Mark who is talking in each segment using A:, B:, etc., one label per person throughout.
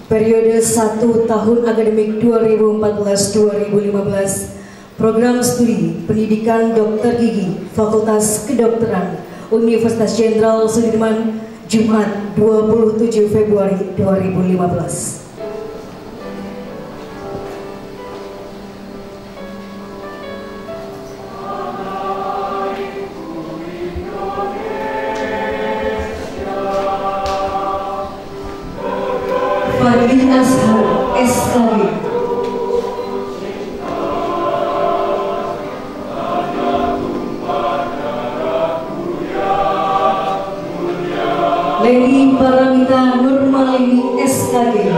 A: periode 1 tahun akademik 2014-2015, program studi pendidikan dokter gigi Fakultas Kedokteran Universitas Jenderal Sudirman, Jumat 27 Februari 2015. Fadli Ashar, SKG. Leni Paramita Nurmalini, SKG.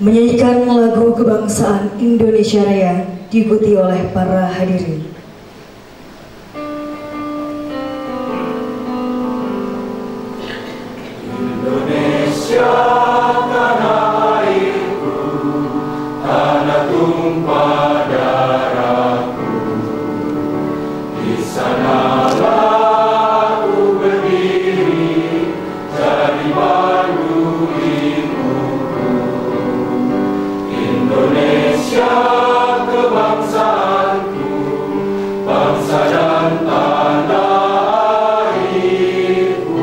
A: Menyanyikan lagu kebangsaan Indonesia Raya diikuti oleh para hadirin.
B: Indonesia tanah airku, tanah tumpah darahku, di sanalah aku berdiri, jadi baru ibuku. Indonesia kebangsaanku, bangsa dan tanah airku,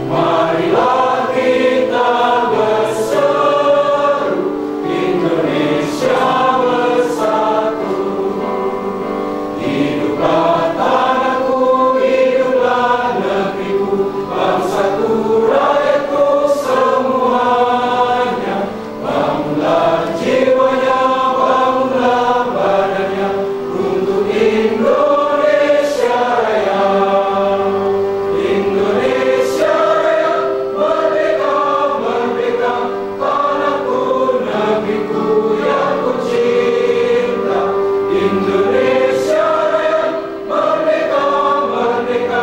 B: marilah kita berseru, Indonesia bersatu. Hiduplah tanahku, hiduplah negeriku, bangsaku, rakyatku semuanya. Bangunlah jiwanya, bangunlah badannya, untuk Indonesia Raya. Indonesia Raya, merdeka, merdeka, tanahku, negeriku yang ku cinta. Indonesia Raya, merdeka, merdeka,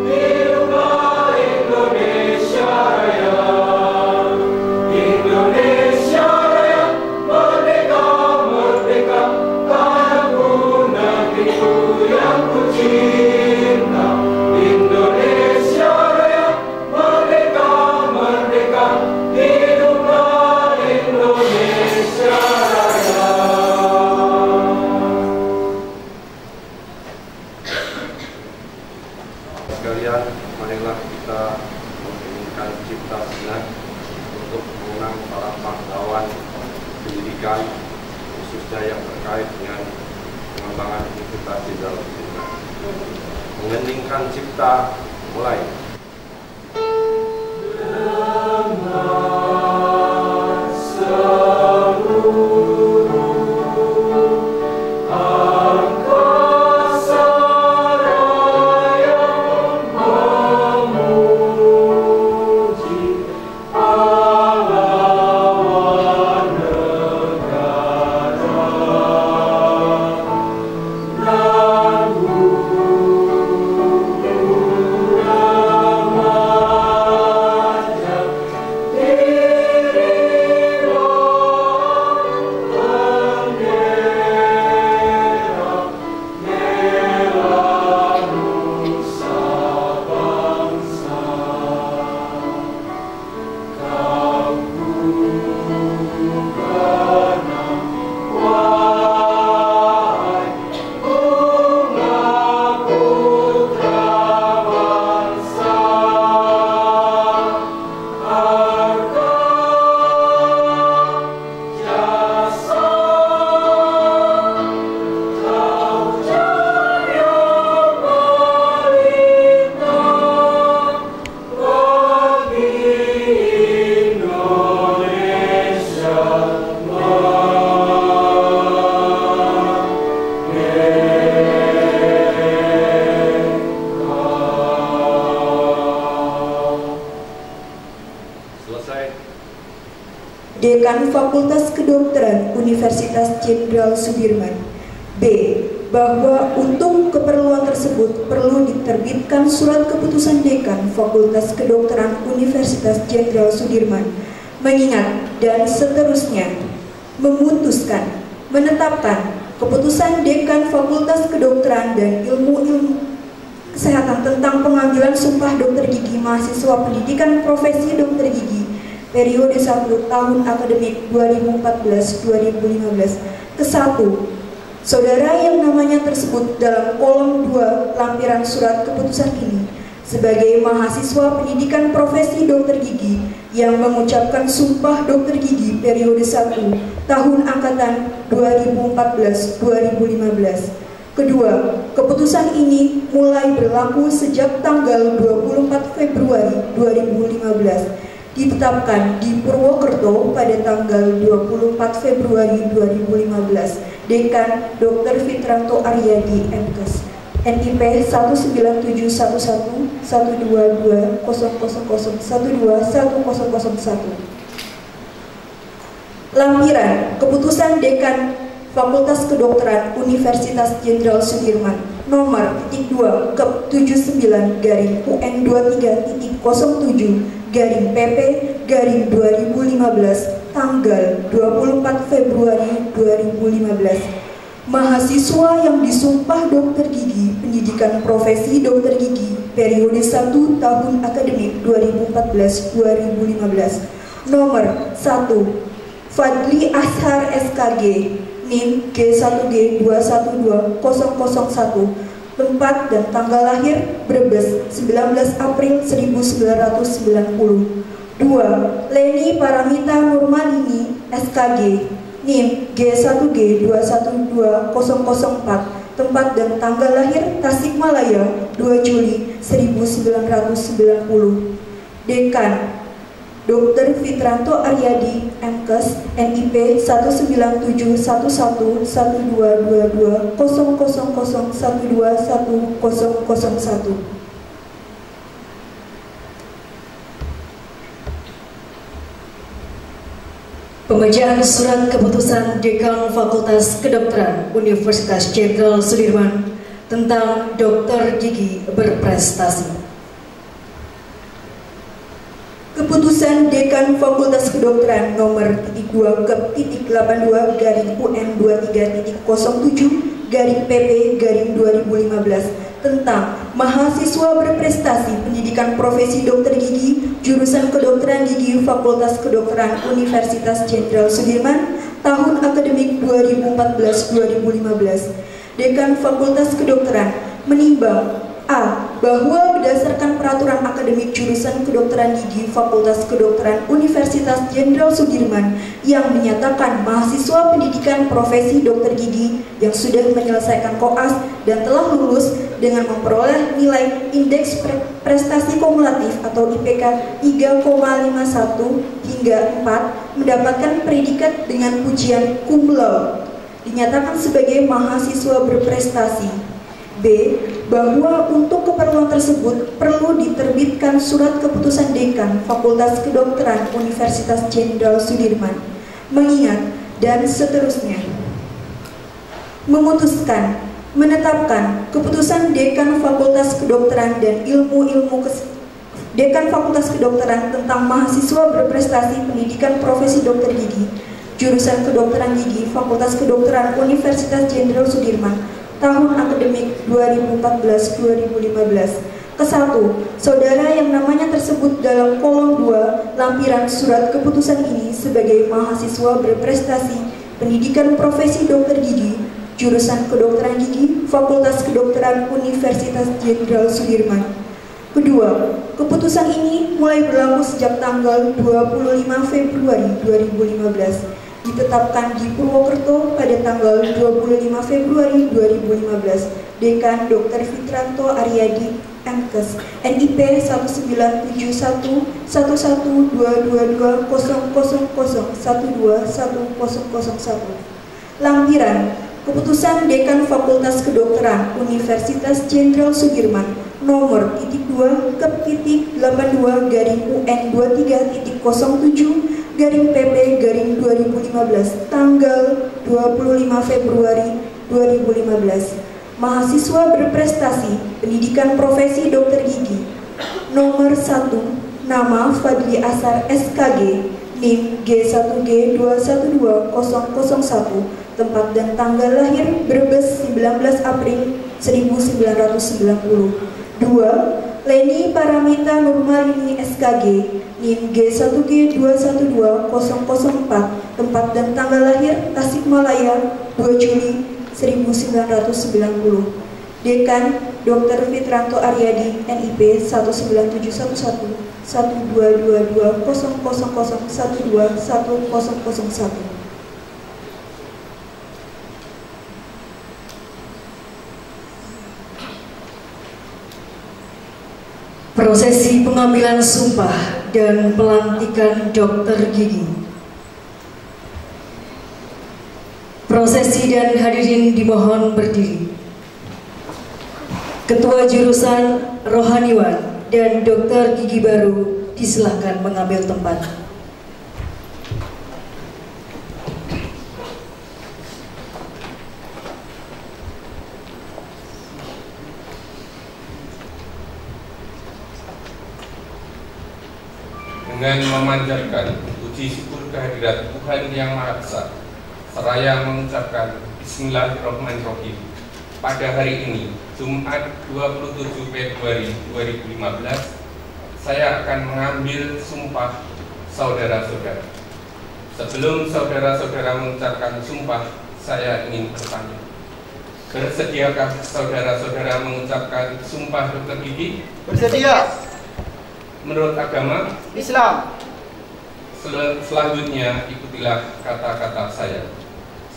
B: hiduplah Indonesia Raya. Indonesia Raya, merdeka, merdeka, tanahku, negeriku yang ku cinta. Indonesia Raya, merdeka, merdeka, hiduplah Indonesia Raya.
C: Sekalian, marilah kita mengirimkan cipta senat untuk mengenang para pahlawan pendidikan, khususnya yang terkait dengan pengembangan Universitas Jenderal Sudirman. Mengeningkan cipta mulai.
A: Dekan Fakultas Kedokteran Universitas Jenderal Sudirman. B. Bahwa untuk keperluan tersebut perlu diterbitkan surat keputusan Dekan Fakultas Kedokteran Universitas Jenderal Sudirman, mengingat dan seterusnya memutuskan, menetapkan keputusan Dekan Fakultas Kedokteran dan Ilmu Kesehatan tentang pengambilan sumpah dokter gigi mahasiswa pendidikan profesi dokter gigi periode 1 tahun akademik 2014-2015 ke-1. Saudara yang namanya tersebut dalam kolom 2 lampiran surat keputusan ini sebagai mahasiswa pendidikan profesi dokter gigi yang mengucapkan sumpah dokter gigi periode 1 tahun angkatan 2014-2015. Kedua, keputusan ini mulai berlaku sejak tanggal 24 Februari 2015, ditetapkan di Purwokerto pada tanggal 24 Februari 2015. Dekan Dr. Fitranto Aryadi, MKes, NIP 197111220012101. Lampiran Keputusan Dekan Fakultas Kedokteran Universitas Jenderal Sudirman nomor 2-29-UN23.07/PP/2015 tanggal 24 Februari 2015. Mahasiswa yang disumpah dokter gigi pendidikan profesi dokter gigi periode 1 tahun akademik 2014-2015. Nomor 1. Fadli Ashar SKG, NIM G1G212001, tempat dan tanggal lahir Brebes 19 April 1990. 2. Leni Paramita Nurmalini SKG, NIM G1G212004, tempat dan tanggal lahir Tasikmalaya 2 Juli 1990. Dekan Dr. Fitranto Aryadi, MKes, NIP 1971122000121.
D: Pembacaan surat keputusan Dekan Fakultas Kedokteran Universitas Jenderal Sudirman tentang dokter gigi berprestasi.
A: Keputusan Dekan Fakultas Kedokteran nomor 2-82/UN23.07/PP/2015 tentang mahasiswa berprestasi pendidikan profesi dokter gigi jurusan kedokteran gigi Fakultas Kedokteran Universitas Jenderal Sudirman tahun akademik 2014-2015. Dekan Fakultas Kedokteran menimbang A. Bahwa berdasarkan peraturan akademik jurusan kedokteran gigi Fakultas Kedokteran Universitas Jenderal Sudirman yang menyatakan mahasiswa pendidikan profesi dokter gigi yang sudah menyelesaikan koas dan telah lulus dengan memperoleh nilai indeks prestasi kumulatif atau IPK 3,51 hingga 4 mendapatkan predikat dengan pujian cum laude dinyatakan sebagai mahasiswa berprestasi. B. Bahwa untuk keperluan tersebut perlu diterbitkan surat keputusan dekan Fakultas Kedokteran Universitas Jenderal Sudirman, mengingat dan seterusnya. Memutuskan, menetapkan keputusan dekan Fakultas Kedokteran dan Dekan Fakultas Kedokteran tentang mahasiswa berprestasi pendidikan profesi dokter gigi, jurusan kedokteran gigi Fakultas Kedokteran Universitas Jenderal Sudirman, tahun akademik 2014-2015. Ke-1, saudara yang namanya tersebut dalam kolom 2 lampiran surat keputusan ini sebagai mahasiswa berprestasi pendidikan profesi dokter gigi, jurusan kedokteran gigi Fakultas Kedokteran Universitas Jenderal Sudirman. Kedua, keputusan ini mulai berlaku sejak tanggal 25 Februari 2015. Ditetapkan di Purwokerto pada tanggal 25 Februari 2015. Dekan Dr. Fitranto Aryadi, MKes, NIP 1971122000012101. Lampiran Keputusan Dekan Fakultas Kedokteran Universitas Jenderal Sudirman nomor ×2.2-UN23.07/PP/2015 tanggal 25 Februari 2015. Mahasiswa berprestasi pendidikan profesi dokter gigi. Nomor 1, nama Fadli Asar SKG, NIM G1G212001, tempat dan tanggal lahir Brebes 19 April 1990. 2. Leni Paramita Nurmalini SKG, NIM G1G212004, tempat dan tanggal lahir Tasikmalaya 2 Juli 1990. Dekan Dr. Fitranto Aryadi, NIP 19711122000012101.
D: Prosesi pengambilan sumpah dan pelantikan dokter gigi. Prosesi dan hadirin dimohon berdiri. Ketua jurusan Rohaniwan dan dokter gigi baru disilahkan mengambil tempat.
C: Dengan memanjatkan puji syukur kehadirat Tuhan Yang Maha Esa, seraya mengucapkan Bismillahirrahmanirrahim, pada hari ini, Jumat 27 Februari 2015, saya akan mengambil sumpah saudara-saudara. Sebelum saudara-saudara mengucapkan sumpah, saya ingin bertanya, bersediakah saudara-saudara mengucapkan sumpah dokter gigi?
E: Bersedia.
C: Menurut agama
E: Islam.
C: Selanjutnya ikutilah kata-kata saya.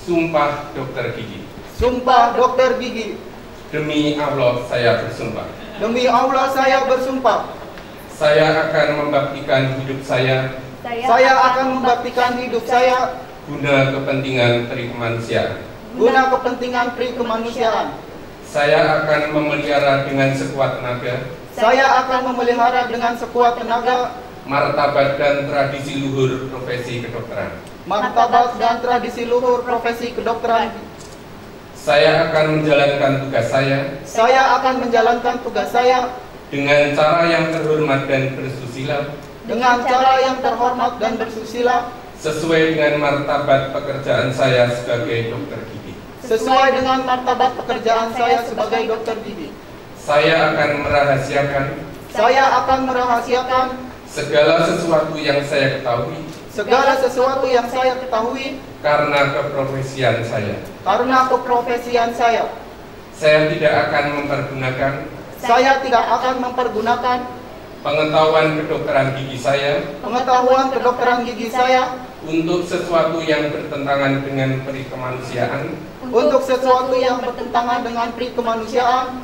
C: Sumpah dokter gigi.
E: Sumpah dokter gigi.
C: Demi Allah saya bersumpah.
E: Demi Allah saya bersumpah.
C: Saya akan membaktikan hidup saya.
E: Saya akan membaktikan hidup saya
C: Guna kepentingan perikemanusiaan.
E: guna kepentingan perikemanusiaan.
C: Saya akan memelihara dengan sekuat tenaga
E: Saya akan memelihara dengan sekuat tenaga
C: martabat dan tradisi luhur profesi kedokteran.
E: martabat dan tradisi luhur profesi kedokteran.
C: Saya akan menjalankan tugas saya
E: Saya akan menjalankan tugas saya
C: dengan cara yang terhormat dan bersusila,
E: dengan cara yang terhormat dan bersusila,
C: sesuai dengan martabat pekerjaan saya sebagai dokter gigi.
E: sesuai dengan martabat pekerjaan saya sebagai dokter gigi.
C: Saya akan merahasiakan
E: Saya akan merahasiakan
C: segala sesuatu yang saya ketahui
E: segala sesuatu yang saya ketahui
C: karena keprofesian saya.
E: karena keprofesian saya.
C: Saya tidak akan mempergunakan
E: Saya tidak akan mempergunakan
C: pengetahuan kedokteran gigi saya untuk sesuatu yang bertentangan dengan peri kemanusiaan,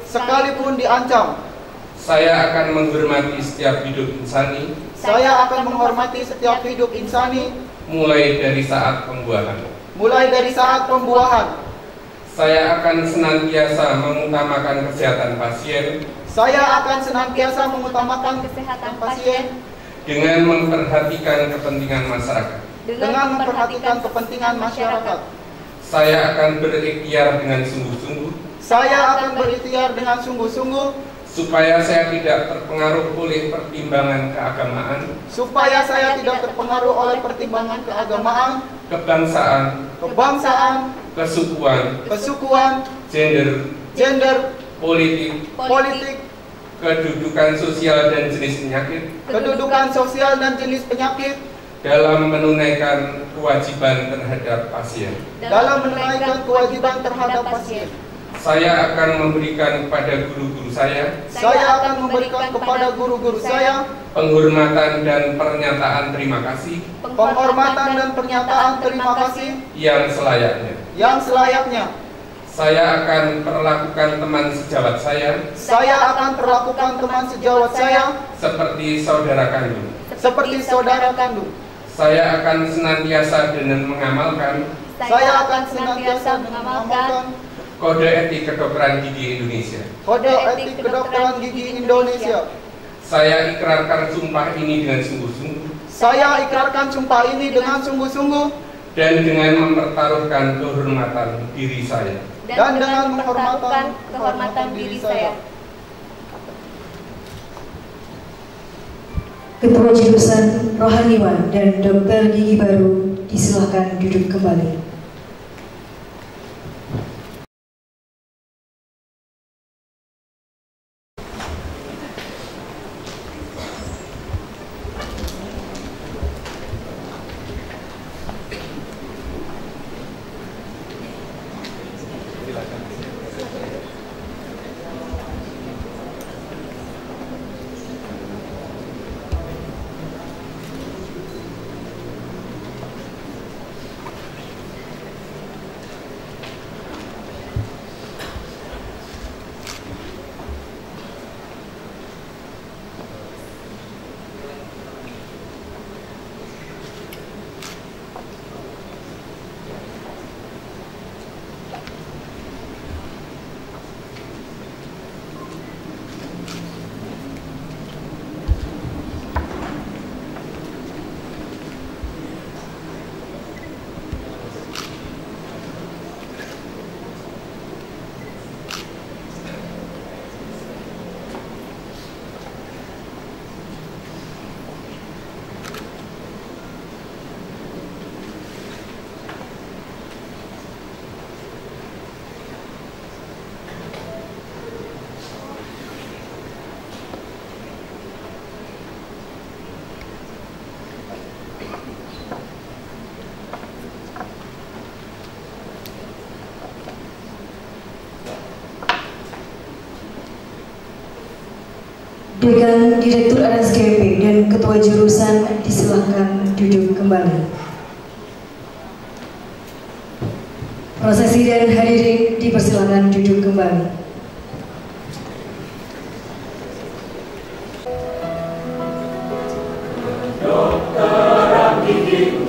C: sekalipun diancam. Saya akan menghormati setiap hidup insani, mulai dari saat pembuahan. Saya akan senantiasa mengutamakan kesehatan pasien dengan memperhatikan kepentingan masyarakat. Saya akan berikhtiar dengan sungguh-sungguh supaya saya tidak terpengaruh oleh pertimbangan keagamaan, kebangsaan, kesukuan, gender, politik, kedudukan sosial dan jenis penyakit dalam menunaikan kewajiban terhadap pasien. Saya akan memberikan kepada guru-guru saya penghormatan dan pernyataan terima kasih yang selayaknya. Saya akan perlakukan teman sejawat saya seperti saudara kandung. Saya akan senantiasa dengan mengamalkan Kode Etik Kedokteran Gigi Indonesia. Saya ikrarkan sumpah ini dengan sungguh-sungguh dan dengan mempertaruhkan kehormatan diri saya.
D: Ketua Jurusan Rohaniwan dan Dr. Gigi Baru disilakan duduk kembali. Dekan Direktur RSGP dan Ketua Jurusan disilakan duduk kembali. Prosesi dan hadirin dipersilakan duduk kembali.
B: Dokteran gigi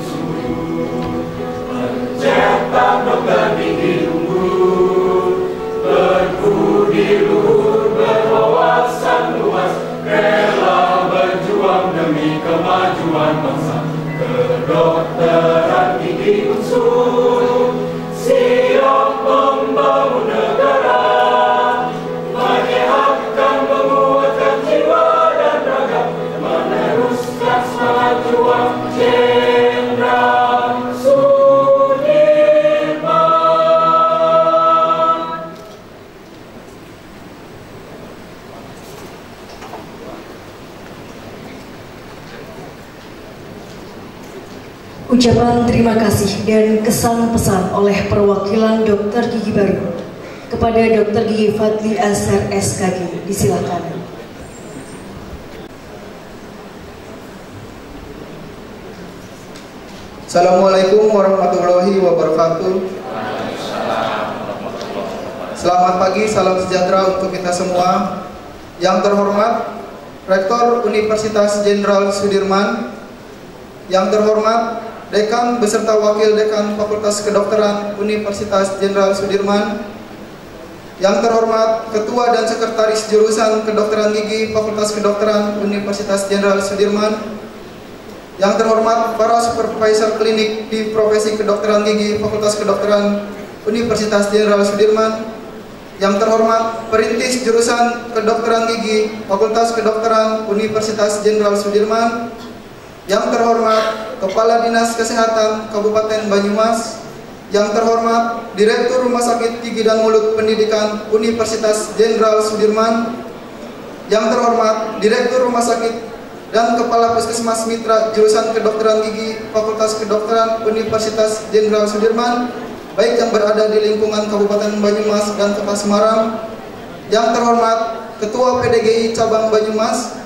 B: mencetak dokter gigi unggul, berbudi luhur, berwawasan luas, rela berjuang demi kemajuan bangsa. Kedokteran gigi unsur, siap membangun negara, menyehatkan, menguatkan jiwa dan raga, meneruskan semangat juang Jenderal Sudirman.
D: Ucapan terima kasih dan kesan pesan oleh perwakilan Dr. Gigi Baru kepada Dr. Gigi Fadli Azhar SKG. Disilakan.
F: Assalamualaikum warahmatullahi wabarakatuh. Selamat pagi, salam sejahtera untuk kita semua. Yang terhormat Rektor Universitas Jenderal Sudirman, yang terhormat Dekan beserta Wakil Dekan Fakultas Kedokteran Universitas Jenderal Sudirman, yang terhormat Ketua dan Sekretaris Jurusan Kedokteran Gigi Fakultas Kedokteran Universitas Jenderal Sudirman, yang terhormat para supervisor klinik di Profesi Kedokteran Gigi Fakultas Kedokteran Universitas Jenderal Sudirman, yang terhormat perintis Jurusan Kedokteran Gigi Fakultas Kedokteran Universitas Jenderal Sudirman, yang terhormat Kepala Dinas Kesehatan Kabupaten Banyumas, yang terhormat Direktur Rumah Sakit Gigi dan Mulut Pendidikan Universitas Jenderal Sudirman, yang terhormat Direktur Rumah Sakit dan Kepala Puskesmas Mitra Jurusan Kedokteran Gigi Fakultas Kedokteran Universitas Jenderal Sudirman, baik yang berada di lingkungan Kabupaten Banyumas dan Kota Semarang, yang terhormat Ketua PDGI Cabang Banyumas,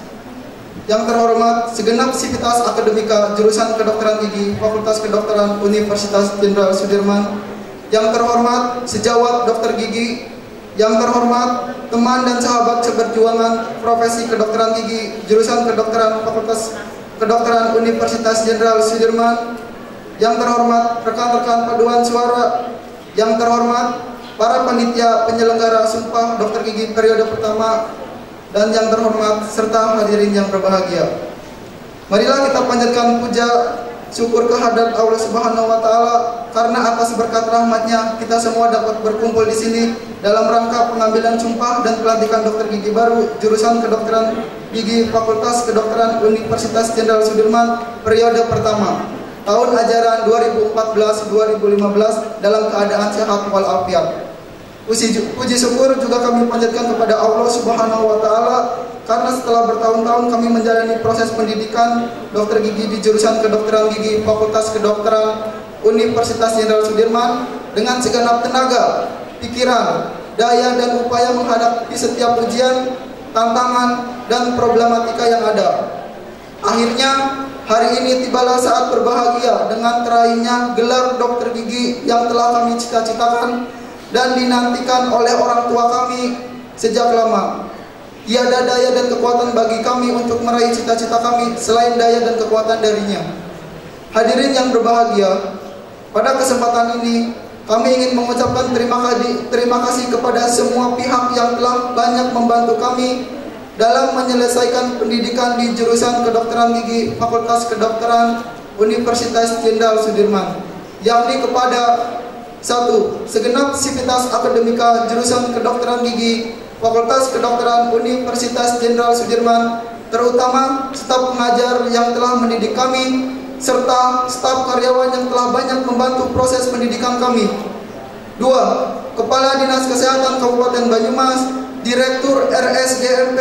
F: yang terhormat segenap sivitas akademika Jurusan Kedokteran Gigi Fakultas Kedokteran Universitas Jenderal Sudirman, yang terhormat sejawat dokter gigi, yang terhormat teman dan sahabat seperjuangan Profesi Kedokteran Gigi Jurusan Kedokteran Fakultas Kedokteran Universitas Jenderal Sudirman, yang terhormat rekan-rekan paduan suara, yang terhormat para panitia penyelenggara Sumpah Dokter Gigi periode pertama, dan yang terhormat serta hadirin yang berbahagia. Marilah kita panjatkan puja syukur kehadirat Allah Subhanahu wa taala karena atas berkat rahmat-Nya kita semua dapat berkumpul di sini dalam rangka pengambilan sumpah dan pelantikan dokter gigi baru jurusan Kedokteran Gigi Fakultas Kedokteran Universitas Jenderal Sudirman periode pertama tahun ajaran 2014-2015 dalam keadaan sehat walafiat. Puji syukur juga kami panjatkan kepada Allah Subhanahu wa taala karena setelah bertahun-tahun kami menjalani proses pendidikan dokter gigi di jurusan Kedokteran Gigi Fakultas Kedokteran Universitas Jenderal Sudirman dengan segenap tenaga, pikiran, daya dan upaya menghadapi setiap ujian, tantangan dan problematika yang ada. Akhirnya hari ini tibalah saat berbahagia dengan teraihnya gelar dokter gigi yang telah kami cita-citakan dan dinantikan oleh orang tua kami sejak lama. Tiada daya dan kekuatan bagi kami untuk meraih cita-cita kami selain daya dan kekuatan darinya. Hadirin yang berbahagia, pada kesempatan ini kami ingin mengucapkan terima kasih kepada semua pihak yang telah banyak membantu kami dalam menyelesaikan pendidikan di jurusan Kedokteran Gigi Fakultas Kedokteran Universitas Jenderal Sudirman, yakni kepada 1. Segenap sivitas akademika jurusan Kedokteran Gigi Fakultas Kedokteran Universitas Jenderal Sudirman, terutama staf pengajar yang telah mendidik kami, serta staf karyawan yang telah banyak membantu proses pendidikan kami. 2. Kepala Dinas Kesehatan Kabupaten Banyumas, Direktur RSGMP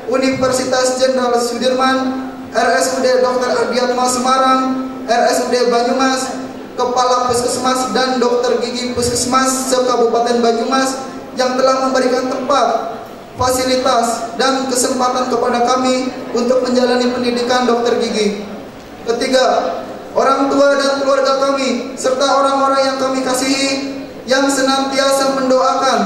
F: Universitas Jenderal Sudirman, RSUD Dr. Ardiatma Semarang, RSUD Banyumas, Kepala Puskesmas dan Dokter Gigi Puskesmas se-Kabupaten Banyumas yang telah memberikan tempat, fasilitas, dan kesempatan kepada kami untuk menjalani pendidikan dokter gigi. 3. Orang tua dan keluarga kami serta orang-orang yang kami kasihi yang senantiasa mendoakan,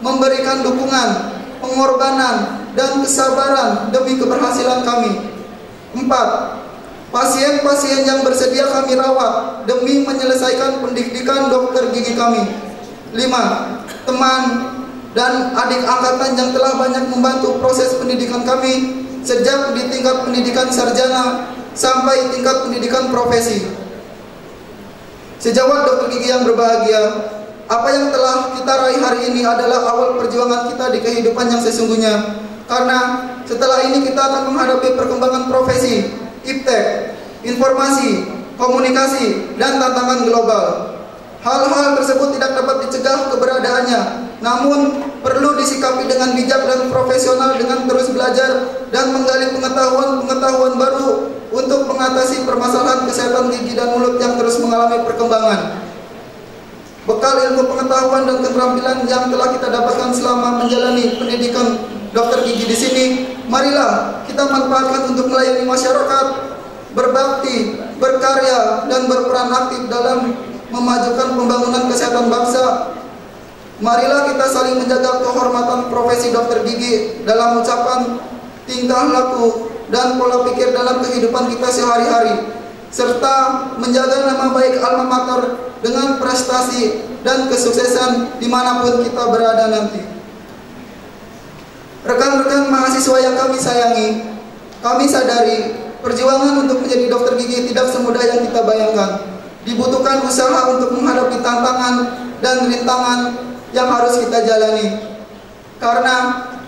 F: memberikan dukungan, pengorbanan, dan kesabaran demi keberhasilan kami. 4. Pasien-pasien yang bersedia kami rawat demi menyelesaikan pendidikan dokter gigi kami. 5. Teman dan adik angkatan yang telah banyak membantu proses pendidikan kami sejak di tingkat pendidikan sarjana sampai tingkat pendidikan profesi. Sejawat dokter gigi yang berbahagia, apa yang telah kita raih hari ini adalah awal perjuangan kita di kehidupan yang sesungguhnya. Karena setelah ini kita akan menghadapi perkembangan profesi, iptek, informasi, komunikasi, dan tantangan global. Hal-hal tersebut tidak dapat dicegah keberadaannya, namun perlu disikapi dengan bijak dan profesional dengan terus belajar dan menggali pengetahuan-pengetahuan baru untuk mengatasi permasalahan kesehatan gigi dan mulut yang terus mengalami perkembangan. Bekal ilmu pengetahuan dan keterampilan yang telah kita dapatkan selama menjalani pendidikan dokter gigi di sini, marilah kita manfaatkan untuk melayani masyarakat, berbakti, berkarya, dan berperan aktif dalam memajukan pembangunan kesehatan bangsa. Marilah kita saling menjaga kehormatan profesi dokter gigi dalam ucapan, tingkah laku, dan pola pikir dalam kehidupan kita sehari-hari, serta menjaga nama baik alma mater dengan prestasi dan kesuksesan dimanapun kita berada nanti. Rekan-rekan mahasiswa yang kami sayangi, kami sadari perjuangan untuk menjadi dokter gigi tidak semudah yang kita bayangkan. Dibutuhkan usaha untuk menghadapi tantangan dan rintangan yang harus kita jalani. Karena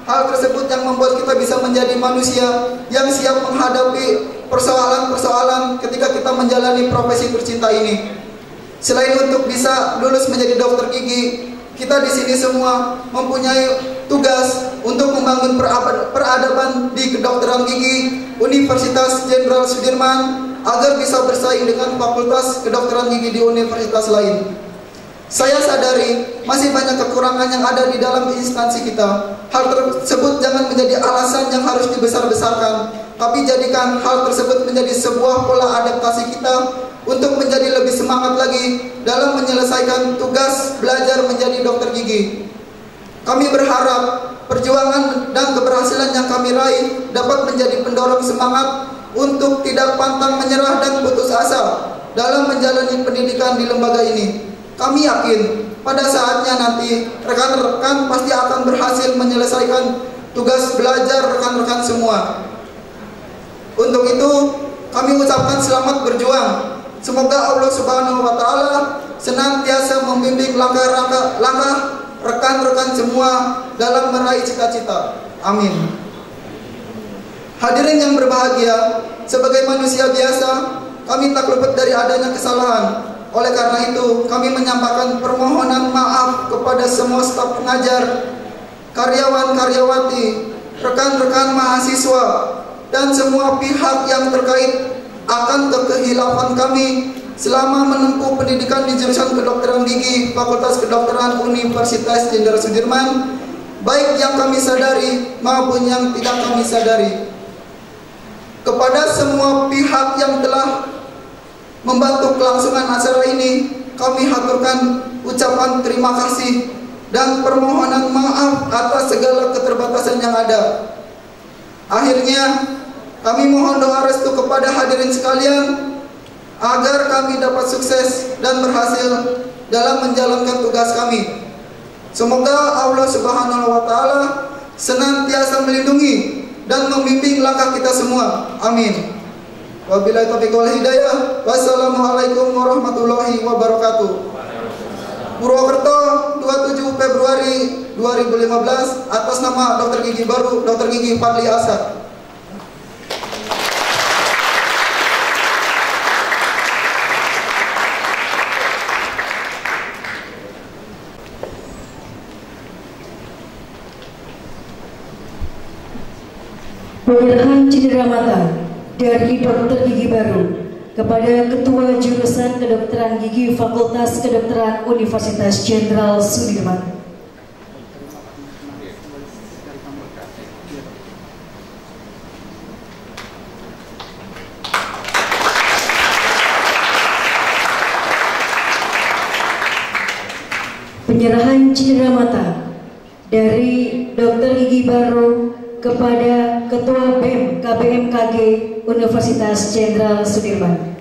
F: hal tersebut yang membuat kita bisa menjadi manusia yang siap menghadapi persoalan-persoalan ketika kita menjalani profesi tercinta ini. Selain untuk bisa lulus menjadi dokter gigi, kita di sini semua mempunyai tugas untuk membangun peradaban di kedokteran gigi Universitas Jenderal Sudirman agar bisa bersaing dengan fakultas kedokteran gigi di universitas lain. Saya sadari masih banyak kekurangan yang ada di dalam instansi kita. Hal tersebut jangan menjadi alasan yang harus dibesar-besarkan, tapi jadikan hal tersebut menjadi sebuah pola adaptasi kita untuk menjadi lebih semangat lagi dalam menyelesaikan tugas belajar menjadi dokter gigi. Kami berharap perjuangan dan keberhasilan yang kami raih dapat menjadi pendorong semangat untuk tidak pantang menyerah dan putus asa dalam menjalani pendidikan di lembaga ini. Kami yakin pada saatnya nanti rekan-rekan pasti akan berhasil menyelesaikan tugas belajar rekan-rekan semua. Untuk itu kami ucapkan selamat berjuang. Semoga Allah Subhanahu wa Ta'ala senantiasa membimbing langkah rekan-rekan semua dalam meraih cita-cita. Amin. Hadirin yang berbahagia, sebagai manusia biasa, kami tak luput dari adanya kesalahan. Oleh karena itu, kami menyampaikan permohonan maaf kepada semua staf pengajar, karyawan-karyawati, rekan-rekan mahasiswa, dan semua pihak yang terkait akan kekhilafan kami selama menempuh pendidikan di jurusan kedokteran gigi Fakultas Kedokteran Universitas Jenderal Sudirman, baik yang kami sadari maupun yang tidak kami sadari. Kepada semua pihak yang telah membantu kelangsungan acara ini, kami haturkan ucapan terima kasih dan permohonan maaf atas segala keterbatasan yang ada. Akhirnya, kami mohon doa restu kepada hadirin sekalian agar kami dapat sukses dan berhasil dalam menjalankan tugas kami. Semoga Allah Subhanahu wa Ta'ala senantiasa melindungi dan membimbing langkah kita semua. Amin. Wabillahi taufiq wal hidayah. Wassalamualaikum warahmatullahi wabarakatuh. Purwokerto, 27 Februari 2015, atas nama Dokter Gigi Baru, Dokter Gigi Fadli Asad.
D: Penyerahan cindera mata dari Dokter Gigi Baru kepada Ketua Jurusan Kedokteran Gigi Fakultas Kedokteran Universitas Jenderal Sudirman. Penyerahan cindera mata dari Dokter Gigi Baru kepada Ketua BEM KBMKG Universitas Jenderal Sudirman.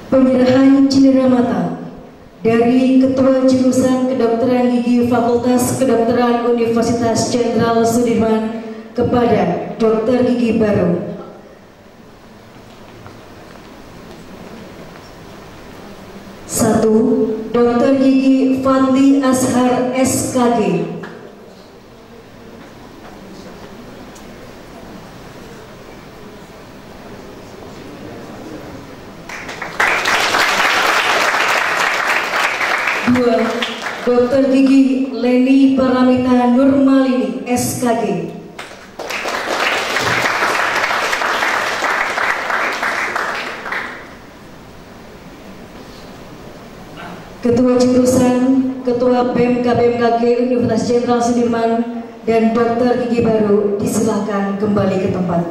D: Penyerahan cindera mata dari Ketua Jurusan Kedokteran Gigi Fakultas Kedokteran Universitas Jenderal Sudirman kepada Dokter Gigi Baru. Satu, Dokter Gigi Fadli Ashar SKG. Dua, Dokter Gigi Leni Paramita Nurmalini SKG. Ketua Jurusan, Ketua BMK-BMKG Universitas Jenderal Sudirman, dan Dr. Gigi Baru disilakan kembali ke tempat.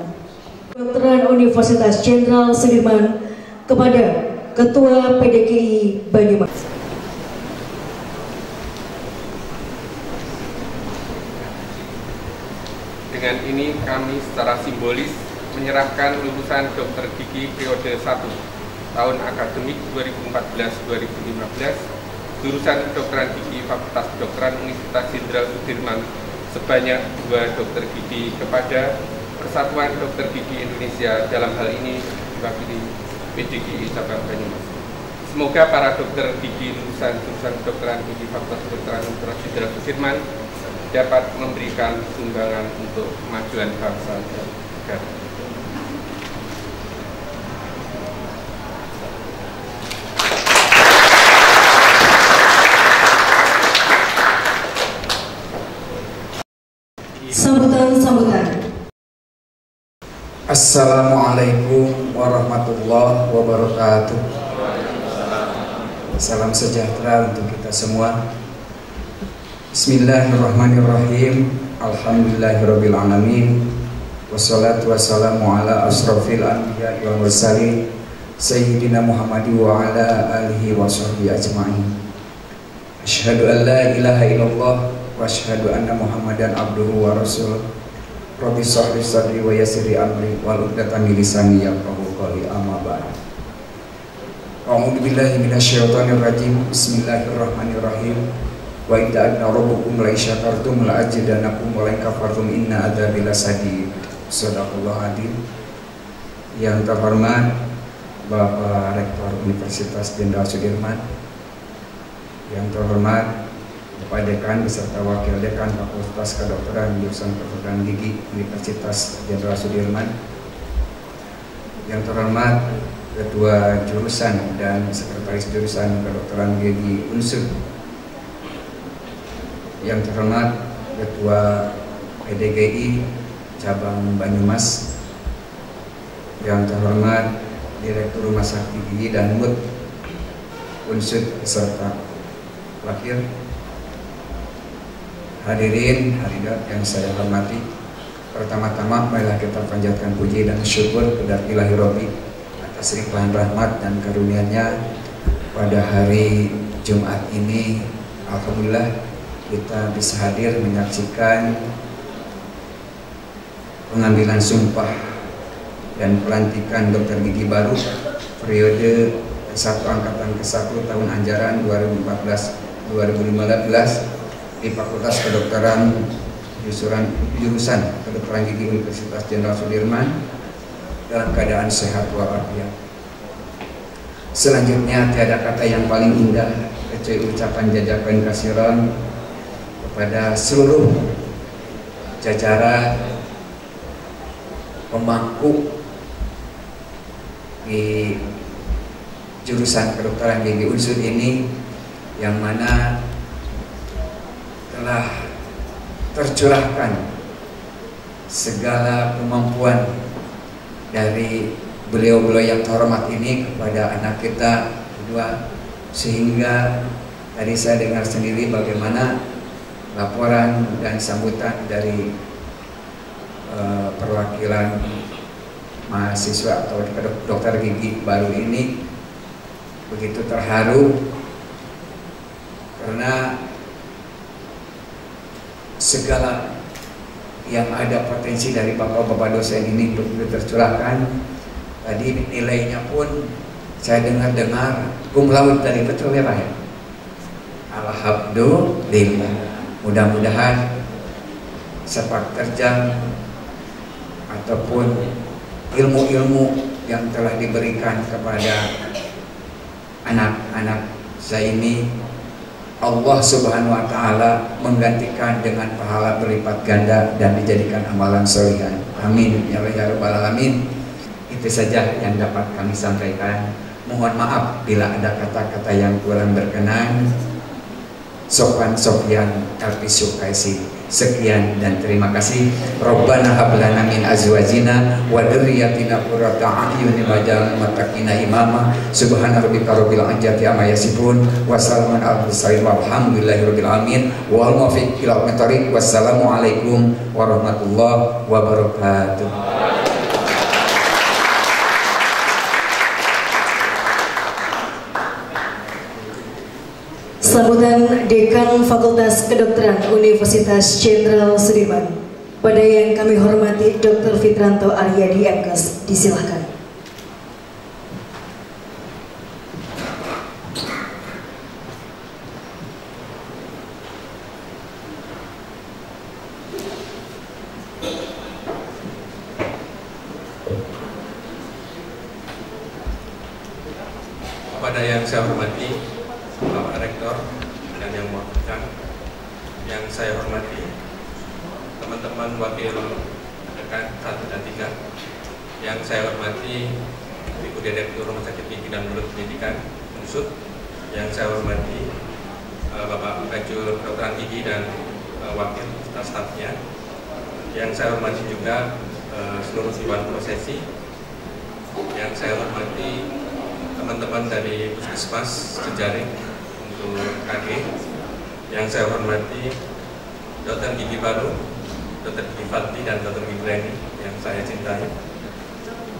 D: Kedokteran Universitas Jenderal Sudirman kepada Ketua PDKI Banyumas.
C: Dengan ini kami secara simbolis menyerahkan lulusan Dokter Gigi periode 1 tahun akademik 2014-2015 jurusan Kedokteran Gigi Fakultas Kedokteran Universitas Jenderal Sudirman sebanyak 2 dokter gigi kepada Persatuan Dokter Gigi Indonesia, dalam hal ini diwakili PDKI Cabang Banyumas. Semoga para dokter gigi lulusan jurusan Kedokteran Gigi Fakultas Kedokteran Universitas Jenderal Sudirman dapat memberikan sumbangan untuk kemajuan bangsa dan negara.
D: Sambutan.
G: Assalamualaikum warahmatullahi wabarakatuh. Salam sejahtera untuk kita semua. Bismillahirrahmanirrahim. Alhamdulillahirabbil alamin. Wassalatu wassalamu ala asrofil anbiya'i wal mursalin Sayyidina Muhammad wa ala alihi wa sahbihi ajma'in. Asyhadu an la ilaha illallah wa asyhadu anna Muhammadan abduhu wa rasuluh. Rabbi shrah li sadri wa yassir li amri wal 'uqdatam min lisani yafqahu qawli, amma ba'd. A'udzu billahi minasyaitonir rajim. Bismillahirrahmanirrahim. Wa idza anna rabbukum la syakartum la ajidanakum wa la kafartum inna adzabi lasadid. Shadaqallahu adzim. Yang terhormat Bapak Rektor Universitas Jenderal Sudirman, yang terhormat Bapak Dekan beserta Wakil Dekan Fakultas Kedokteran Jurusan Kedokteran Gigi Universitas Jenderal Sudirman, yang terhormat Ketua Jurusan dan Sekretaris Jurusan Kedokteran Gigi Unsur, yang terhormat Ketua PDKI Cabang Banyumas, yang terhormat Direktur Rumah Sakit Gigi dan Mut Unsur beserta wakil. Hadirin hadirat yang saya hormati, pertama-tama marilah kita panjatkan puji dan syukur kepada Ilahi Robbi atas limpahan rahmat dan karunia-Nya pada hari Jumat ini. Alhamdulillah kita bisa hadir menyaksikan pengambilan sumpah dan pelantikan dokter gigi baru periode 1 angkatan ke-1 tahun ajaran 2014-2015 di Fakultas Kedokteran Jurusan Kedokteran Gigi Universitas Jenderal Sudirman dalam keadaan sehat walafiat. Selanjutnya tiada kata yang paling indah kecuali ucapan jazakan kasiran kepada seluruh jajaran pemangku di jurusan Kedokteran Gigi Unsur ini, yang mana telah tercurahkan segala kemampuan dari beliau-beliau yang terhormat ini kepada anak kita kedua, sehingga tadi saya dengar sendiri bagaimana laporan dan sambutan dari perwakilan mahasiswa atau dokter gigi baru ini begitu terharu, karena segala yang ada potensi dari bapak-bapak dosen ini begitu tercurahkan. Tadi nilainya pun saya dengar cum laude dari betul ya Pak ya. Alhamdulillah. Mudah-mudahan sepak terjang ataupun ilmu-ilmu yang telah diberikan kepada anak-anak saya ini, Allah Subhanahu wa Ta'ala menggantikan dengan pahala berlipat ganda dan dijadikan amalan sholihan. Amin ya rabbal alamin. Itu saja yang dapat kami sampaikan. Mohon maaf bila ada kata-kata yang kurang berkenan. Sofan Sofyan Kartisukaisi. Sekian dan terima kasih. Rabbana hab lana min azwajina wa dzurriyyatina qurrata a'yunin waj'alna muttaqina imama. Subhana rabbika rabbil izzati amma yasifun wa salamun alal mursalin walhamdulillahi rabbil alamin. Wal muwaffiq ila aqwamit thoriq. Wassalamu alaikum warahmatullahi wabarakatuh.
D: Sambutan Dekan Fakultas Kedokteran Universitas Jenderal Sudirman, pada yang kami hormati Dr. Fitranto Aryadi MKes, disilahkan.
C: Kepada yang saya hormati Bapak Rektor dan yang mewakilkan, yang saya hormati teman-teman wakil dekan 1 dan 3, yang saya hormati Ibu Direktur Rumah Sakit Gigi dan Mulut Pendidikan Unsud, yang saya hormati Bapak Kajur Kedokteran Gigi dan wakil staf-stafnya, yang saya hormati juga seluruh Dewan Prosesi, yang saya hormati teman-teman dari Puskesmas Jejaring untuk KG, yang saya hormati Dr. Gigi Baru, Dr. Gigi Fatli dan Dr. Gigi Leni yang saya cintai,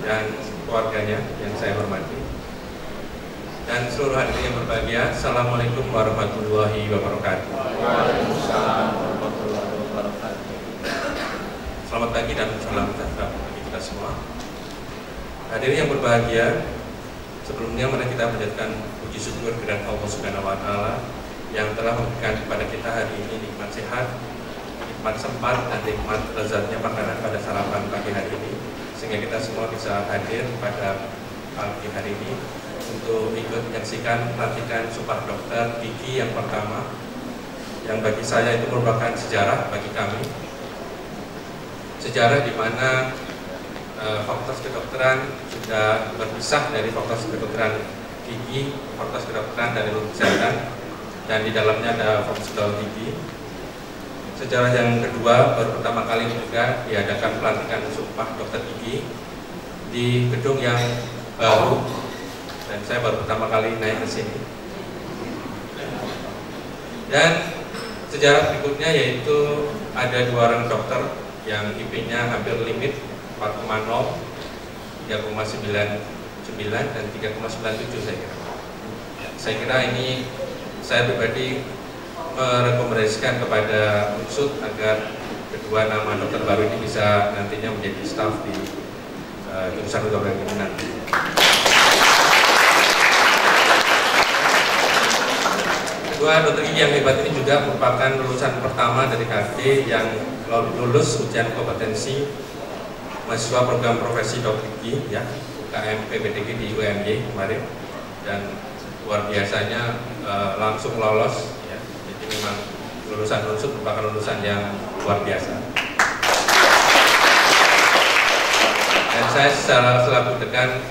C: dan keluarganya yang saya hormati, dan seluruh hadirin yang berbahagia. Assalamualaikum warahmatullahi wabarakatuh.
B: Waalaikumsalam warahmatullahi wabarakatuh.
C: Selamat pagi dan salam sejahtera bagi kita semua. Hadirin yang berbahagia, sebelumnya mari kita menjadikan puji syukur kepada Allah Subhanahu wa Ta'ala yang telah memberikan kepada kita hari ini nikmat sehat, nikmat sempat, dan nikmat lezatnya makanan pada sarapan pagi hari ini, sehingga kita semua bisa hadir pada pagi hari ini untuk ikut menyaksikan pelantikan Sumpah Dokter Gigi yang pertama, yang bagi saya itu merupakan sejarah bagi kami, sejarah di mana Fakultas Kedokteran sudah berpisah dari Fakultas Kedokteran Gigi, Fakultas Kedokteran dan Ilmu Kesehatan, dan di dalamnya ada Fakultas Kedokteran Gigi. Sejarah yang kedua, baru pertama kali juga diadakan pelantikan Sumpah Dokter Gigi di gedung yang baru, dan saya baru pertama kali naik ke sini. Dan sejarah berikutnya yaitu ada 2 orang dokter yang IP-nya hampir limit 4,0, 3,99 dan 3,97 saya kira. Saya kira ini saya pribadi merekomendasikan kepada Unsud agar kedua nama dokter baru ini bisa nantinya menjadi staf di jurusan kedokteran ini nanti. Kedua dokter gigi yang hebat ini juga merupakan lulusan pertama dari KD yang lulus ujian kompetensi mahasiswa program profesi dokter gigi ya, UKM PPDG di UMY kemarin, dan luar biasanya langsung lolos ya. Jadi memang lulusan Unsud merupakan lulusan yang luar biasa. Dan saya secara selaku dekan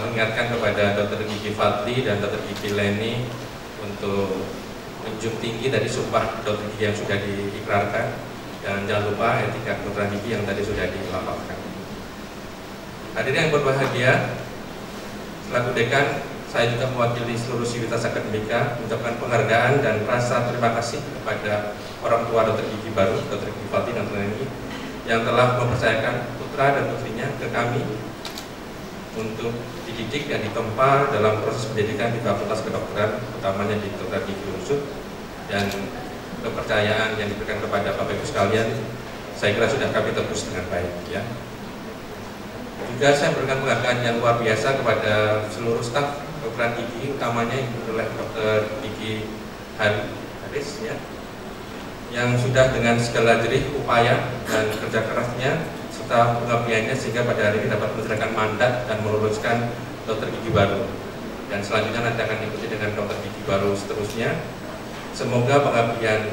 C: mengingatkan kepada Dr. Gigi Fatli dan Dr. Gigi Leni untuk menjunjung tinggi dari sumpah dokter gigi yang sudah diikrarkan. Dan jangan lupa etika kedokteran gigi yang tadi sudah dilapangkan. Hadirin yang berbahagia, selaku dekan, saya juga mewakili seluruh sivitas akademika mengucapkan penghargaan dan rasa terima kasih kepada orang tua dokter gigi baru, Dr. Gigi Fatli dan Dr. Leni, yang telah mempercayakan putra dan putrinya ke kami untuk dididik dan ditempa dalam proses pendidikan di Fakultas Kedokteran, utamanya di Kedokteran Gigi Unsud, dan kepercayaan yang diberikan kepada Bapak Ibu sekalian, saya kira sudah kami tebus dengan baik ya. Juga saya berikan penghargaan yang luar biasa kepada seluruh staf kedokteran gigi, utamanya yang oleh Dr. Gigi Haris ya, yang sudah dengan segala jerih upaya dan kerja kerasnya serta pengabdiannya sehingga pada hari ini dapat menyelesaikan mandat dan meluluskan dokter gigi baru. Dan selanjutnya nanti akan diikuti dengan dokter gigi baru seterusnya. Semoga pengabdian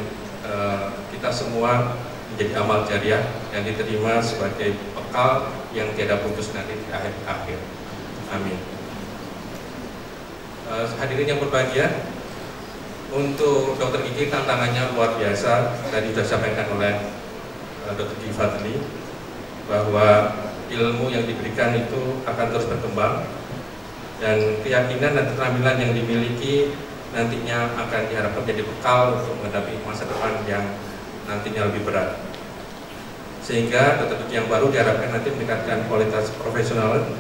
C: kita semua menjadi amal jariah yang diterima sebagai bekal yang tiada putus nanti di akhir. Amin. Hadirin yang berbahagia, Untuk dokter gigi tantangannya luar biasa. Tadi sudah disampaikan oleh Dr. Gigi Fadli bahwa ilmu yang diberikan itu akan terus berkembang, dan keyakinan dan keterampilan yang dimiliki nantinya akan diharapkan menjadi bekal untuk menghadapi masa depan yang nantinya lebih berat. Sehingga dokter gigi yang baru diharapkan nanti meningkatkan kualitas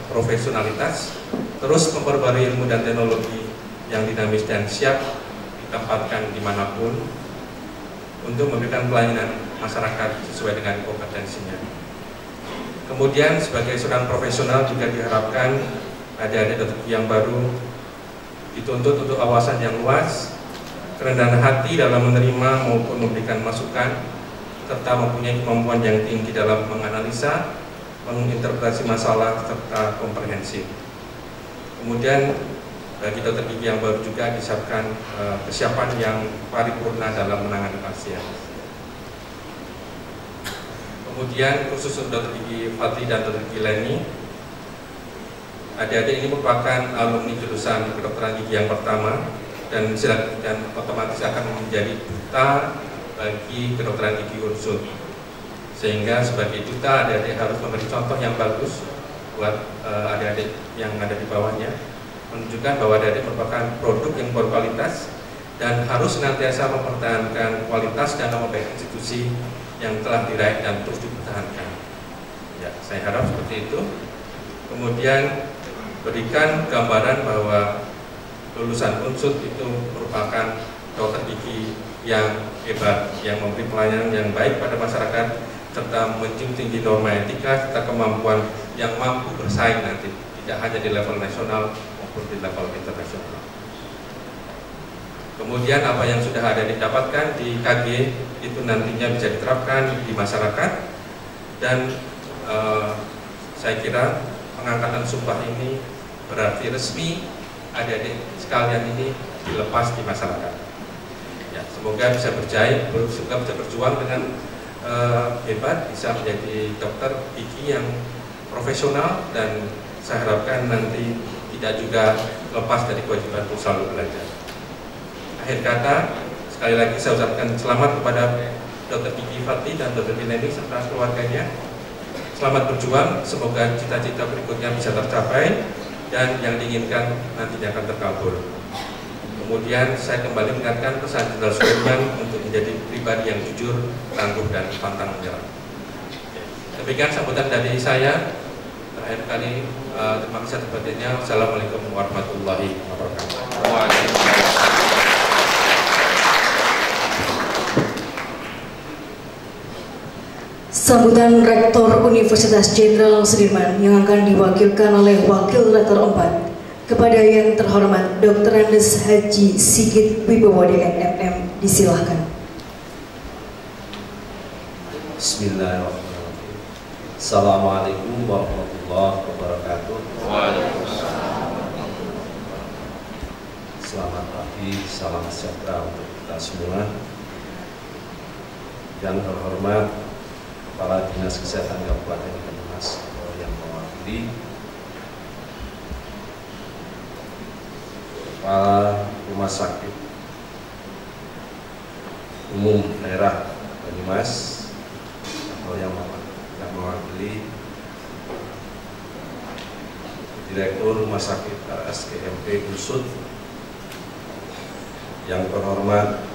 C: profesionalitas, terus memperbarui ilmu dan teknologi yang dinamis dan siap ditempatkan dimanapun untuk memberikan pelayanan masyarakat sesuai dengan kompetensinya. Kemudian sebagai seorang profesional juga diharapkan adik-adik dokter gigi yang baru dituntut untuk wawasan yang luas, kerendahan hati dalam menerima maupun memberikan masukan, serta mempunyai kemampuan yang tinggi dalam menganalisa, menginterpretasi masalah, serta komprehensif. Kemudian bagi dokter gigi yang baru juga disiapkan kesiapan yang paripurna dalam menangani pasien. Kemudian khusus untuk dokter gigi Fadli dan dokter gigi Leni, adik-adik ini merupakan alumni jurusan kedokteran gigi yang pertama dan otomatis akan menjadi duta bagi kedokteran gigi Unsur. Sehingga sebagai duta, adik-adik harus memberi contoh yang bagus buat adik-adik yang ada di bawahnya, menunjukkan bahwa adik-adik merupakan produk yang berkualitas dan harus senantiasa mempertahankan kualitas dan nama baik institusi yang telah diraih dan terus dipertahankan. Ya, saya harap seperti itu. Kemudian berikan gambaran bahwa lulusan Unsur itu merupakan dokter gigi yang hebat, yang memberi pelayanan yang baik pada masyarakat, serta menjunjung tinggi norma etika serta kemampuan yang mampu bersaing nanti, tidak hanya di level nasional maupun di level internasional. Kemudian apa yang sudah ada didapatkan di KG itu nantinya bisa diterapkan di masyarakat, dan saya kira pengangkatan sumpah ini berarti resmi adik-adik sekalian ini dilepas di masyarakat. Ya, semoga bisa bisa berjuang dengan hebat, bisa menjadi dokter gigi yang profesional, dan saya harapkan nanti tidak juga lepas dari kewajiban untuk selalu belajar. Akhir kata, sekali lagi saya ucapkan selamat kepada dokter gigi Fadli dan dokter gigi Leni serta keluarganya. Selamat berjuang, semoga cita-cita berikutnya bisa tercapai dan yang diinginkan nantinya akan terkabul. Kemudian saya kembali mengingatkan pesan Jenderal Sudirman untuk menjadi pribadi yang jujur, tangguh, dan pantang menyerah. Demikian sambutan dari saya. Terakhir kali, terima kasih atas perhatiannya. Wassalamualaikum warahmatullahi wabarakatuh.
D: Sambutan Rektor Universitas Jenderal Sudirman yang akan diwakilkan oleh Wakil Rektor 4 kepada yang terhormat Dr. Andes Haji Sigit Wibowo DNMM, disilahkan.
B: Bismillahirrahmanirrahim. Assalamualaikum warahmatullahi wabarakatuh. Waalaikumsalam. Selamat pagi, salam sejahtera untuk kita semua. Yang terhormat Kepala Dinas Kesehatan Kabupaten Banyumas yang mewakili, Kepala Rumah Sakit Umum Daerah Banyumas atau yang mewakili Direktur Rumah Sakit RSGMP Gusut, yang terhormat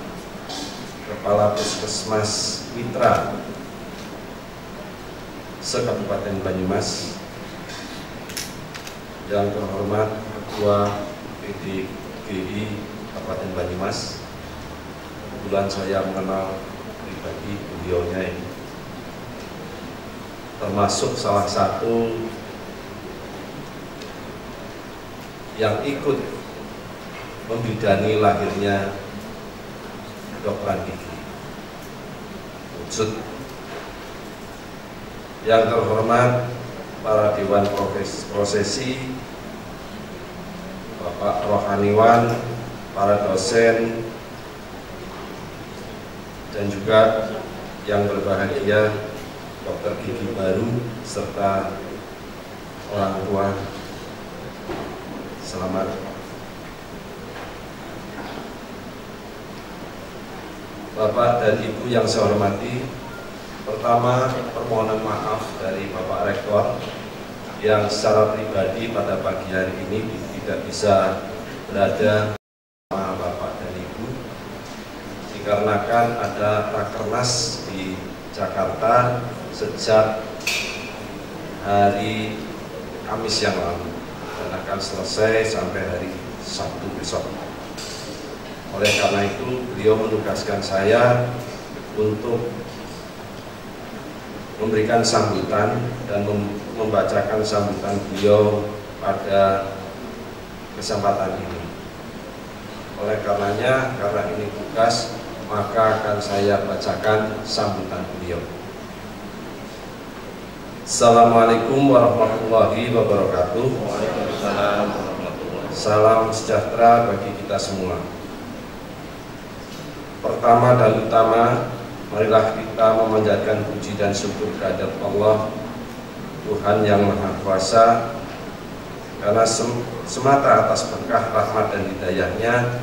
B: Kepala Puskesmas Mitra se-Kabupaten Banyumas, yang terhormat Ketua PDGI Kabupaten Banyumas. Kebetulan saya mengenal pribadi beliaunya ini, termasuk salah satu yang ikut membidani lahirnya kedokteran gigi Unsur. Yang terhormat para Dewan Prosesi, Bapak Rohaniwan, para dosen, dan juga yang berbahagia dokter gigi baru serta orang tua. Selamat Bapak dan Ibu yang saya hormati, pertama permohonan maaf dari Bapak Rektor yang secara pribadi pada pagi hari ini tidak bisa berada bersama Bapak dan Ibu dikarenakan ada rakernas di Jakarta sejak hari Kamis yang lalu dan akan selesai sampai hari Sabtu besok. Oleh karena itu, beliau menugaskan saya untuk memberikan sambutan dan membacakan sambutan beliau pada kesempatan ini. Oleh karenanya, karena ini tugas, maka akan saya bacakan sambutan beliau. Assalamualaikum warahmatullahi wabarakatuh.
C: Waalaikumsalam warahmatullahi wabarakatuh.
B: Salam sejahtera bagi kita semua. Pertama dan utama, marilah kita memanjatkan puji dan syukur kehadirat Allah, Tuhan yang Maha Kuasa, karena semata atas berkah, rahmat dan hidayahnya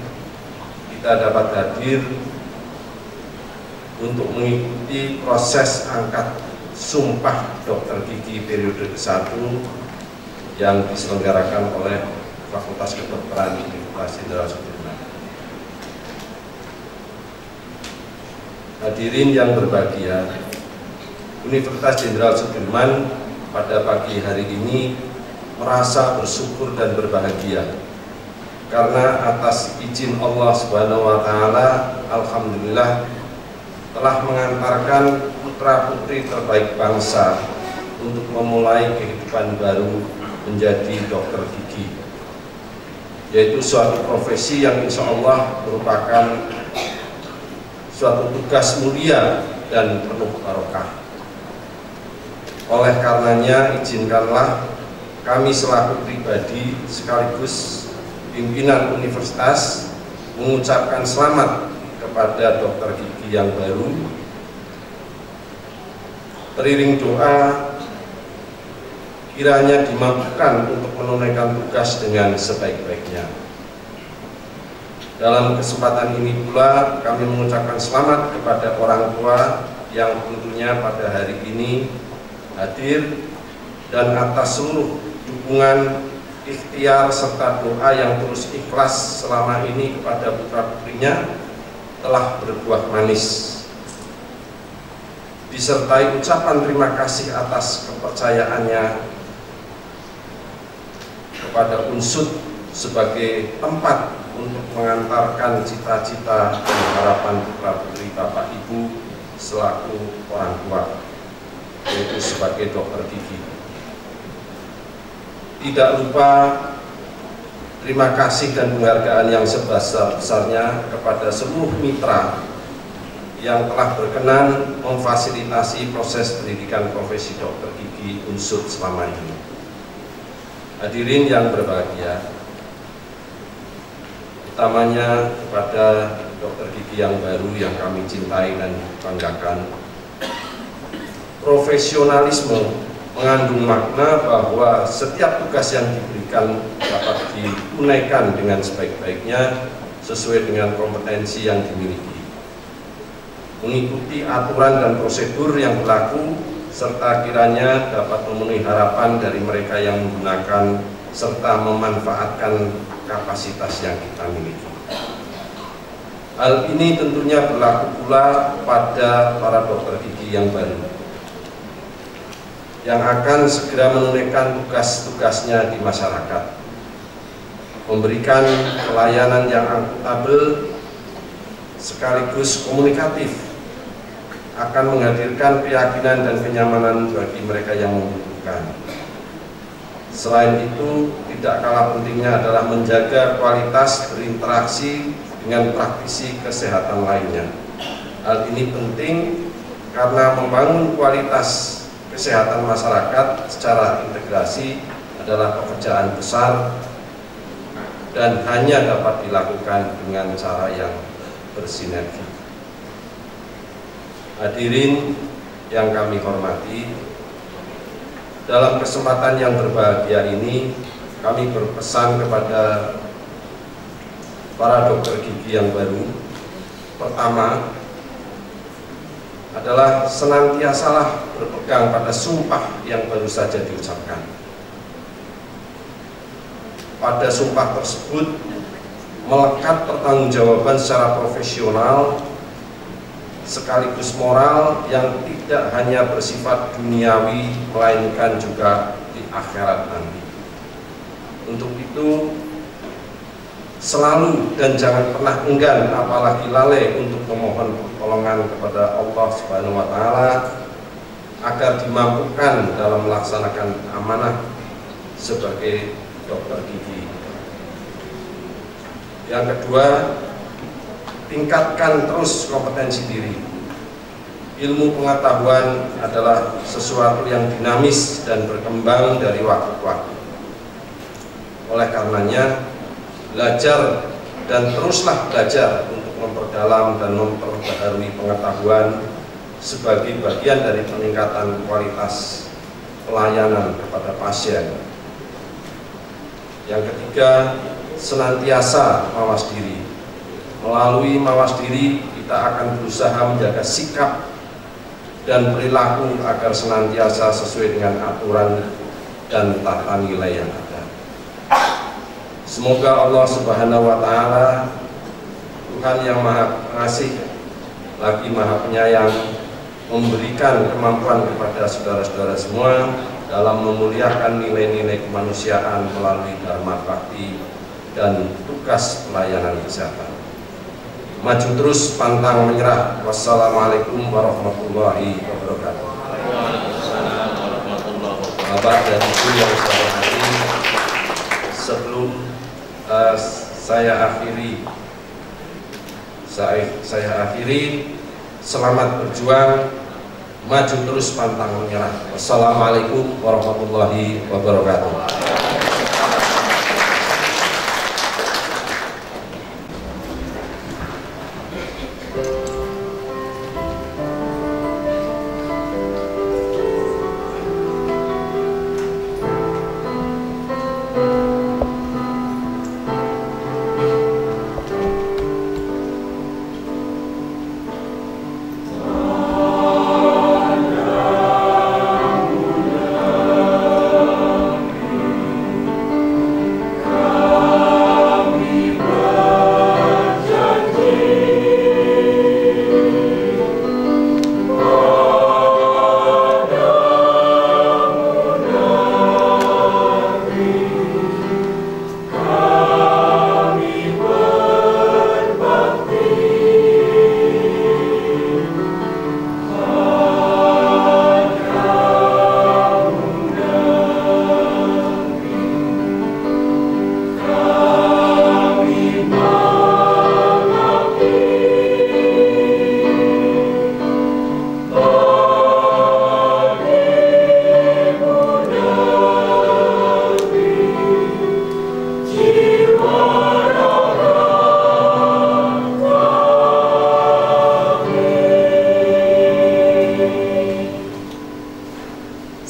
B: kita dapat hadir untuk mengikuti proses angkat sumpah dokter gigi periode ke-1 yang diselenggarakan oleh Fakultas Kedokteran Universitas Jenderal Sudirman. Hadirin yang berbahagia, Universitas Jenderal Sudirman pada pagi hari ini merasa bersyukur dan berbahagia karena atas izin Allah Subhanahu wa Ta'ala, alhamdulillah telah mengantarkan putra-putri terbaik bangsa untuk memulai kehidupan baru menjadi dokter gigi, yaitu suatu profesi yang insya Allah merupakan suatu tugas mulia dan penuh barokah. Oleh karenanya, izinkanlah kami selaku pribadi sekaligus pimpinan universitas mengucapkan selamat kepada dokter gigi yang baru, teriring doa kiranya dimampukan untuk menunaikan tugas dengan sebaik-baiknya. Dalam kesempatan ini pula kami mengucapkan selamat kepada orang tua yang tentunya pada hari ini hadir dan atas seluruh dukungan, ikhtiar serta doa yang terus ikhlas selama ini kepada putra-putrinya telah berbuah manis. Disertai ucapan terima kasih atas kepercayaannya kepada UNSUD sebagai tempat untuk mengantarkan cita-cita dan harapan putra-putri Bapak Ibu selaku orang tua, yaitu sebagai dokter gigi. Tidak lupa terima kasih dan penghargaan yang sebesar-besarnya kepada seluruh mitra yang telah berkenan memfasilitasi proses pendidikan profesi dokter gigi UNSUD selama ini. Hadirin yang berbahagia, utamanya kepada dokter gigi yang baru yang kami cintai dan banggakan. Profesionalisme mengandung makna bahwa setiap tugas yang diberikan dapat ditunaikan dengan sebaik-baiknya sesuai dengan kompetensi yang dimiliki, mengikuti aturan dan prosedur yang berlaku, serta kiranya dapat memenuhi harapan dari mereka yang menggunakan serta memanfaatkan kapasitas yang kita miliki. Hal ini tentunya berlaku pula pada para dokter gigi yang baru, yang akan segera menunaikan tugas-tugasnya di masyarakat, memberikan pelayanan yang akuntabel sekaligus komunikatif, akan menghadirkan keyakinan dan kenyamanan bagi mereka yang membutuhkan. Selain itu, tidak kalah pentingnya adalah menjaga kualitas berinteraksi dengan praktisi kesehatan lainnya. Hal ini penting karena membangun kualitas kesehatan masyarakat secara integrasi adalah pekerjaan besar dan hanya dapat dilakukan dengan cara yang bersinergi. Hadirin yang kami hormati, dalam kesempatan yang berbahagia ini kami berpesan kepada para dokter gigi yang baru. Pertama, adalah senantiasalah berpegang pada sumpah yang baru saja diucapkan. Pada sumpah tersebut melekat pertanggungjawaban secara profesional sekaligus moral yang tidak hanya bersifat duniawi melainkan juga di akhirat nanti. Untuk itu selalu dan jangan pernah enggan apalagi lalai untuk memohon pertolongan kepada Allah Subhanahu wa taala agar dimampukan dalam melaksanakan amanah sebagai dokter gigi. Yang kedua, tingkatkan terus kompetensi diri. Ilmu pengetahuan adalah sesuatu yang dinamis dan berkembang dari waktu ke waktu. Oleh karenanya, belajar dan teruslah belajar untuk memperdalam dan memperbaharui pengetahuan sebagai bagian dari peningkatan kualitas pelayanan kepada pasien. Yang ketiga, senantiasa mawas diri. Melalui mawas diri, kita akan berusaha menjaga sikap dan perilaku agar senantiasa sesuai dengan aturan dan tata nilai yang ada. Semoga Allah Subhanahu wa taala, Tuhan yang Maha Pengasih lagi Maha Penyayang, memberikan kemampuan kepada saudara-saudara semua dalam memuliakan nilai-nilai kemanusiaan melalui dharma bakti dan tugas pelayanan kesehatan. Maju terus, pantang menyerah. Wassalamualaikum warahmatullahi wabarakatuh. Bapak dan Ibu yang saya hormati, sebelum saya akhiri, selamat berjuang, maju terus, pantang menyerah. Wassalamualaikum warahmatullahi wabarakatuh.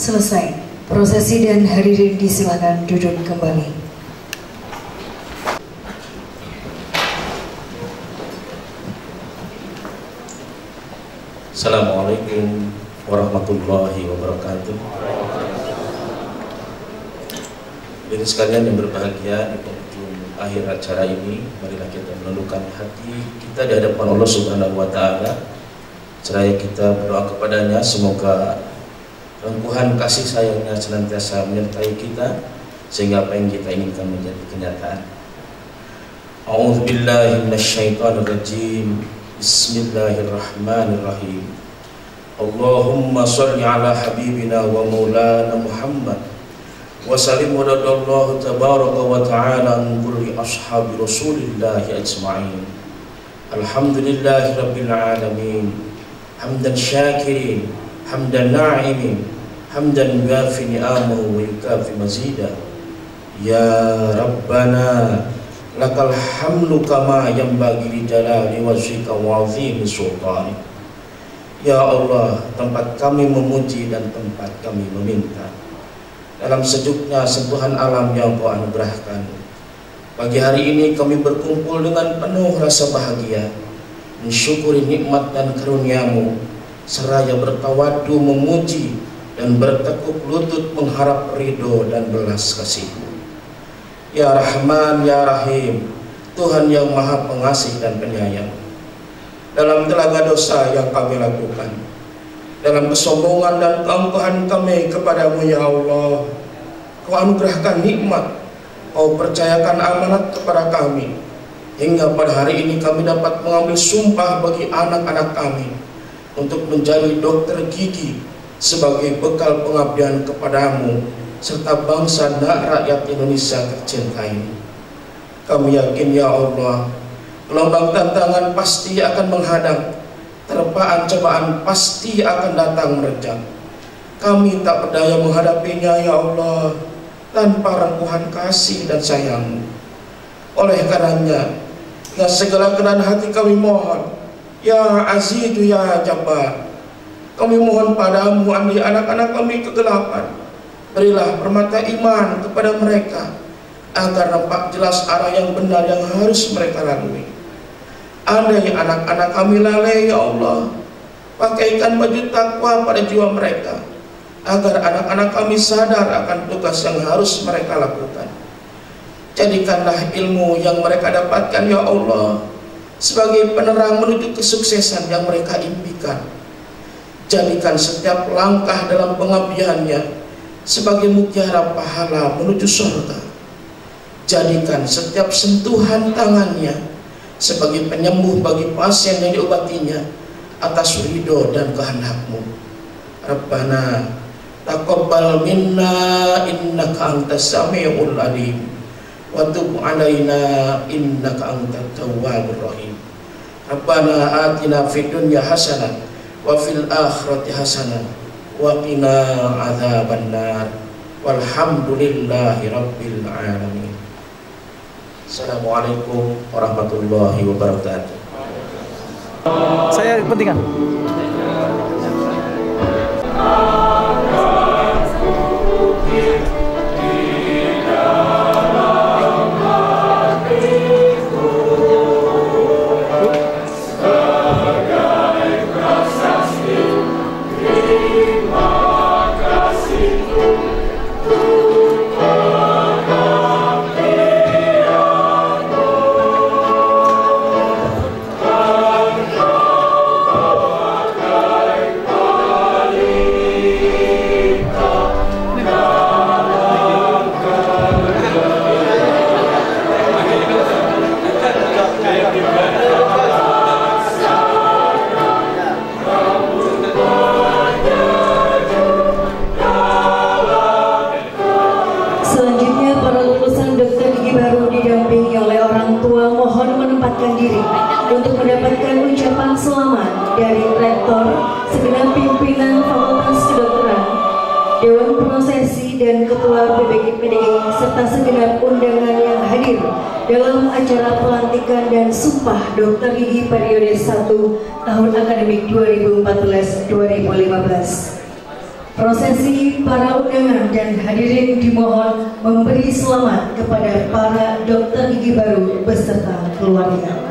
D: Selesai prosesi dan hadirin disilakan duduk kembali.
H: Assalamualaikum warahmatullahi wabarakatuh. Hadirin sekalian yang berbahagia, di penghujung akhir acara ini, marilah kita menundukkan hati kita di hadapan Allah Subhanahu wa taala. Seraya kita berdoa kepadanya semoga rengkuhan kasih sayangnya senantiasa menyertai kita sehingga apa yang kita inginkan menjadi kenyataan. A'udzubillahi minasyaitonirrajim. Bismillahirrahmanirrahim. Allahumma sholli ala habibina wa maulana Muhammad wa sallim wa radallahu tabaraka wa ta'ala an kulli ashabi rasulillahi ajma'in. Alhamdulillahi rabbil alamin. Hamdan syakirin, hamdan na'imin, hamdan yuafi ni'amahu wa yukafi mazida. Ya Rabbana lakal hamdu kama yanbaghi li jalali wajhika wa 'azimi sultanik. Ya Allah, tempat kami memuji dan tempat kami meminta. Dalam sejuknya sentuhan alam yang Kau anugerahkan, pagi hari ini kami berkumpul dengan penuh rasa bahagia, mensyukuri nikmat dan karunia-Mu seraya bertawadu memuji dan bertekuk lutut mengharap ridho dan belas kasih-Mu. Ya Rahman, Ya Rahim, Tuhan yang Maha Pengasih dan Penyayang, dalam telaga dosa yang kami lakukan, dalam kesombongan dan keangkuhan kami kepadamu ya Allah, Kau anugerahkan nikmat, Kau percayakan amanat kepada kami, hingga pada hari ini kami dapat mengambil sumpah bagi anak-anak kami untuk menjadi dokter gigi sebagai bekal pengabdian kepadamu serta bangsa dan rakyat Indonesia tercinta ini. Kami yakin ya Allah, gelombang tantangan pasti akan menghadang, terpaan cobaan pasti akan datang menerjang. Kami tak berdaya menghadapinya ya Allah tanpa rengkuhan kasih dan sayang-Mu. Oleh karenanya, dengan segala kerendahan hati kami mohon, Ya Azizu Ya Jabbar, kami mohon padamu, andai anak-anak kami kegelapan, berilah permata iman kepada mereka, agar nampak jelas arah yang benar yang harus mereka lalui. Andai anak-anak kami lalai ya Allah, pakaikan baju takwa pada jiwa mereka, agar anak-anak kami sadar akan tugas yang harus mereka lakukan. Jadikanlah ilmu yang mereka dapatkan ya Allah sebagai penerang menuju kesuksesan yang mereka impikan. Jadikan setiap langkah dalam pengabdiannya sebagai mutiara pahala menuju surga. Jadikan setiap sentuhan tangannya sebagai penyembuh bagi pasien yang diobatinya atas ridho dan kehendak-Mu. Rabbana taqabbal minna innaka antas samiul alim wa tub alaina innaka antat tawwabur rahim. Rabbana atina fid dunya hasanah wa fil akhirati hasanah wa qina adzabannar walhamdulillahi rabbil alamin. Assalamualaikum warahmatullahi wabarakatuh.
I: Saya kepentingan.
D: untuk mendapatkan ucapan selamat dari Rektor, segenap pimpinan Fakultas Kedokteran, Dewan Prosesi dan Ketua PDGI serta segenap undangan yang hadir dalam acara pelantikan dan sumpah dokter gigi periode 1 tahun akademik 2014-2015. Prosesi para undangan dan hadirin dimohon memberi selamat kepada para dokter gigi baru beserta keluarga.